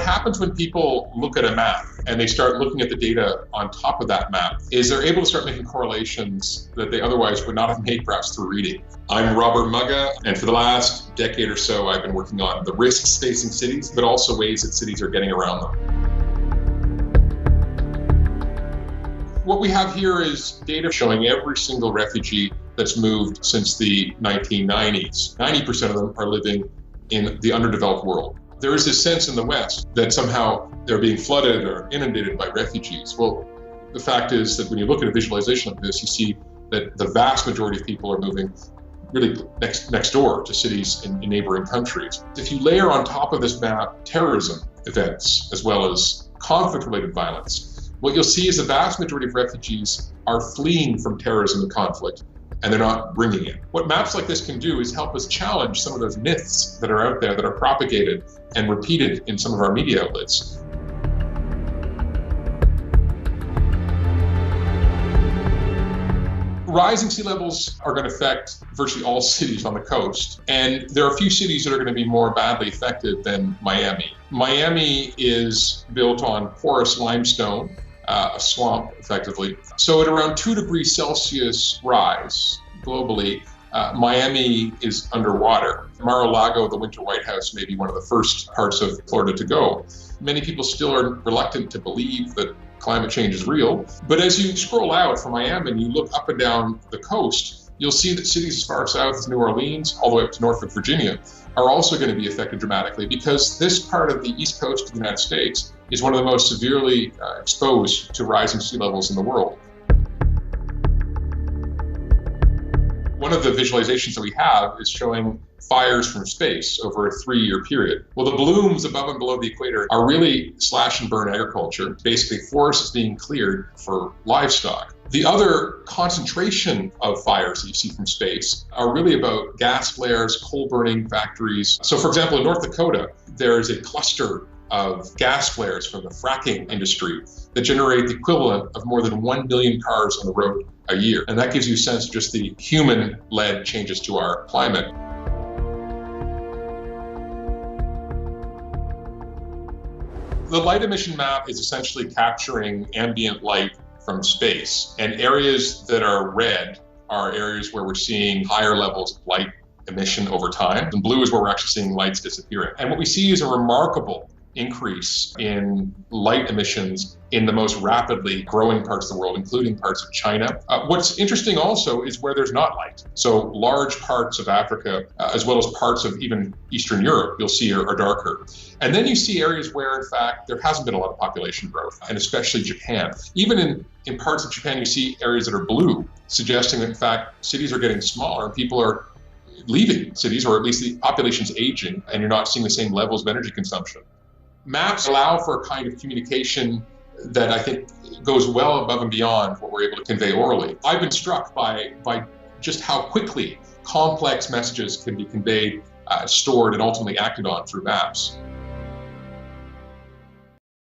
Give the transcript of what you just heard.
happens when people look at a map and they start looking at the data on top of that map is they're able to start making correlations that they otherwise would not have made perhaps through reading. I'm Robert Mugga, and for the last decade or so, I've been working on the risks facing cities, but also ways that cities are getting around them. What we have here is data showing every single refugee that's moved since the 1990s. 90% of them are living in the underdeveloped world. There is this sense in the West that somehow they're being flooded or inundated by refugees. Well, the fact is that when you look at a visualization of this, you see that the vast majority of people are moving really next door to cities in neighboring countries. If you layer on top of this map terrorism events as well as conflict-related violence, what you'll see is the vast majority of refugees are fleeing from terrorism and conflict, and they're not bringing it. What maps like this can do is help us challenge some of those myths that are out there that are propagated and repeated in some of our media outlets. Rising sea levels are going to affect virtually all cities on the coast, and there are a few cities that are going to be more badly affected than Miami. Miami is built on porous limestone, a swamp effectively. So at around 2 degrees Celsius rise globally, Miami is underwater. Mar-a-Lago, the Winter White House, may be one of the first parts of Florida to go. Many people still are reluctant to believe that climate change is real. But as you scroll out from Miami and you look up and down the coast, you'll see that cities as far south as New Orleans, all the way up to Norfolk, Virginia, are also going to be affected dramatically because this part of the east coast of the United States is one of the most severely exposed to rising sea levels in the world. One of the visualizations that we have is showing fires from space over a 3-year period. Well, the blooms above and below the equator are really slash and burn agriculture. Basically, forests being cleared for livestock. The other concentration of fires that you see from space are really about gas flares, coal burning factories. So for example, in North Dakota, there is a cluster of gas flares from the fracking industry that generate the equivalent of more than 1 million cars on the road a year. And that gives you a sense of just the human-led changes to our climate. The light emission map is essentially capturing ambient light from space, and areas that are red are areas where we're seeing higher levels of light emission over time, and blue is where we're actually seeing lights disappearing. And what we see is a remarkable increase in light emissions in the most rapidly growing parts of the world, including parts of China. What's interesting also is where there's not light. So large parts of Africa, as well as parts of even Eastern Europe, you'll see are darker. And then you see areas where, in fact, there hasn't been a lot of population growth, and especially Japan. Even in parts of Japan, you see areas that are blue, suggesting that, in fact, cities are getting smaller and people are leaving cities, or at least the population's aging, and you're not seeing the same levels of energy consumption. Maps allow for a kind of communication that I think goes well above and beyond what we're able to convey orally. I've been struck by just how quickly complex messages can be conveyed, stored, and ultimately acted on through maps.